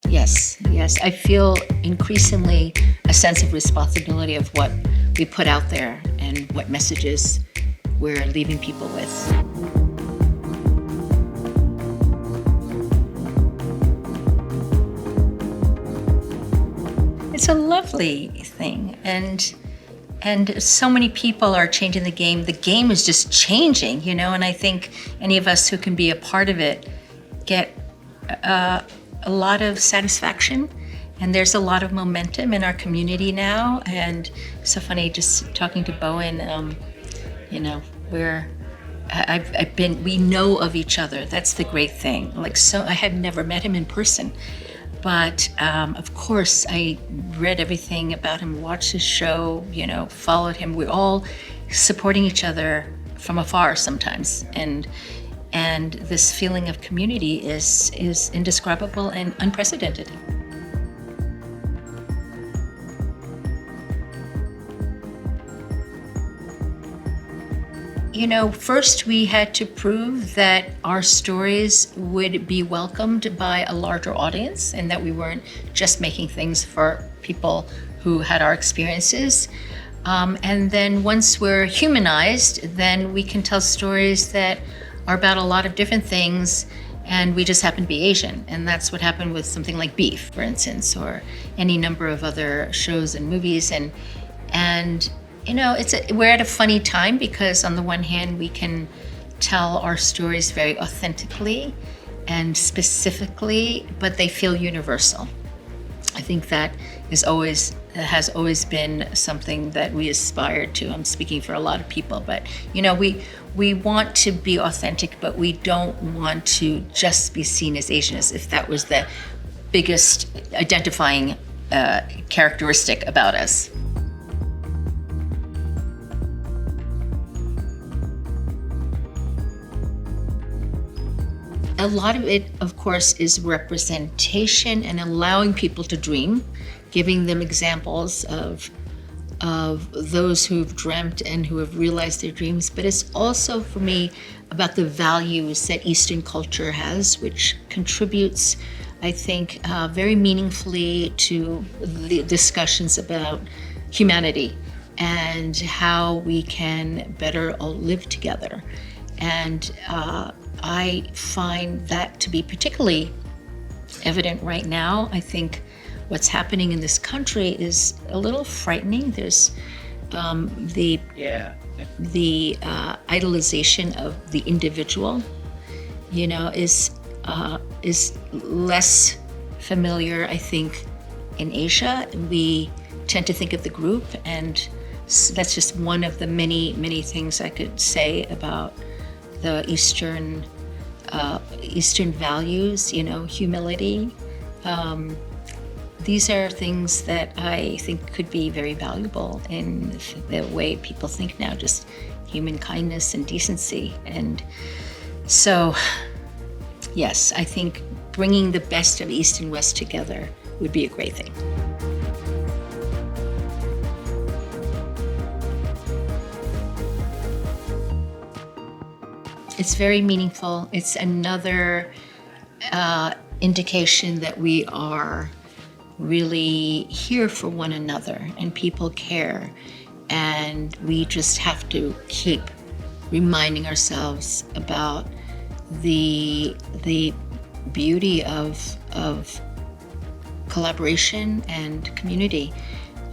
Yes, yes. I feel increasingly a sense of responsibility of what we put out there and what messages we're leaving people with. It's a lovely thing, and so many people are changing the game. The game is just changing, and I think any of us who can be a part of it get a lot of satisfaction, and there's a lot of momentum in our community now. And so funny, just talking to Bowen, we know of each other. That's the great thing. I had never met him in person, but of course I read everything about him, watched his show, followed him. We're all supporting each other from afar sometimes, and this feeling of community is indescribable and unprecedented. First we had to prove that our stories would be welcomed by a larger audience and that we weren't just making things for people who had our experiences. And then once we're humanized, then we can tell stories that are about a lot of different things, and we just happen to be Asian. And that's what happened with something like Beef, for instance, or any number of other shows and movies. And we're at a funny time because on the one hand, we can tell our stories very authentically and specifically, but they feel universal. I think that has always been something that we aspire to. I'm speaking for a lot of people, but we want to be authentic, but we don't want to just be seen as Asian, as if that was the biggest identifying characteristic about us. A lot of it, of course, is representation and allowing people to dream, giving them examples of those who've dreamt and who have realized their dreams. But it's also, for me, about the values that Eastern culture has, which contributes, I think, very meaningfully to the discussions about humanity and how we can better all live together. And I find that to be particularly evident right now. I think what's happening in this country is a little frightening. There's the idolization of the individual, is less familiar, I think, in Asia. We tend to think of the group, and that's just one of the many, many things I could say about the Eastern values, humility. These are things that I think could be very valuable in the way people think now, just human kindness and decency. And so, yes, I think bringing the best of East and West together would be a great thing. It's very meaningful. It's another indication that we are really here for one another and people care. And we just have to keep reminding ourselves about the beauty of collaboration and community.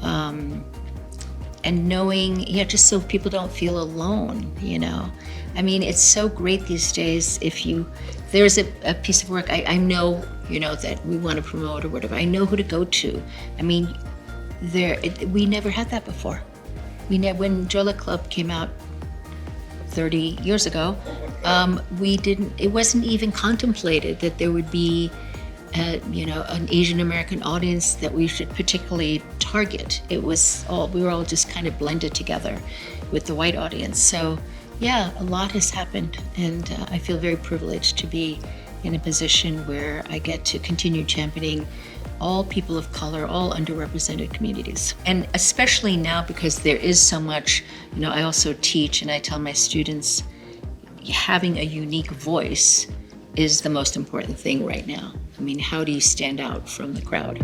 And knowing, just so people don't feel alone, I mean, it's so great these days if there's a piece of work I know, that we want to promote or whatever, I know who to go to. I mean, we never had that before. When Jola Club came out 30 years ago, it wasn't even contemplated that there would be an Asian American audience that we should particularly target. We were all just kind of blended together with the white audience. So yeah, a lot has happened, and I feel very privileged to be in a position where I get to continue championing all people of color, all underrepresented communities. And especially now, because there is so much, I also teach and I tell my students, having a unique voice is the most important thing right now. I mean, how do you stand out from the crowd?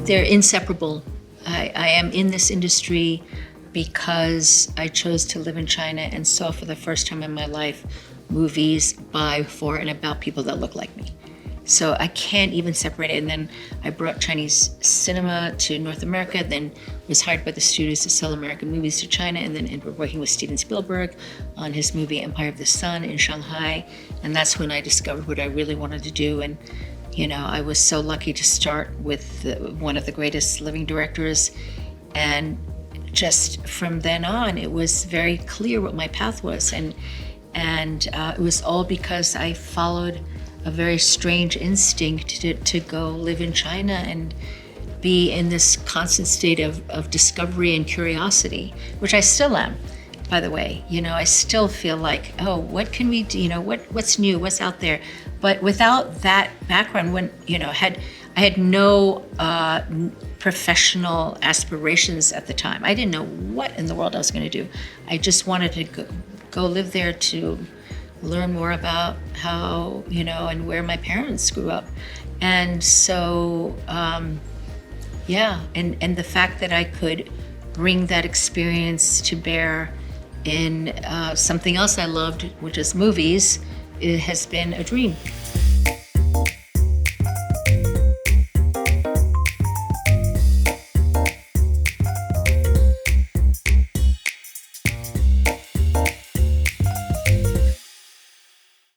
They're inseparable. I am in this industry because I chose to live in China and saw for the first time in my life movies by, for, and about people that look like me. So I can't even separate it. And then I brought Chinese cinema to North America, then was hired by the studios to sell American movies to China, and then ended up working with Steven Spielberg on his movie Empire of the Sun in Shanghai. And that's when I discovered what I really wanted to do. And you know, I was so lucky to start with one of the greatest living directors. And just from then on, it was very clear what my path was. And it was all because I followed a very strange instinct to go live in China and be in this constant state of discovery and curiosity, which I still am, by the way. You know, I still feel like, oh, what can we do? You know, what's new? What's out there? But without that background, when, you know, I had no professional aspirations at the time. I didn't know what in the world I was going to do. I just wanted to go live there to learn more about how, you know, and where my parents grew up. And so, yeah, and the fact that I could bring that experience to bear in something else I loved, which is movies, it has been a dream.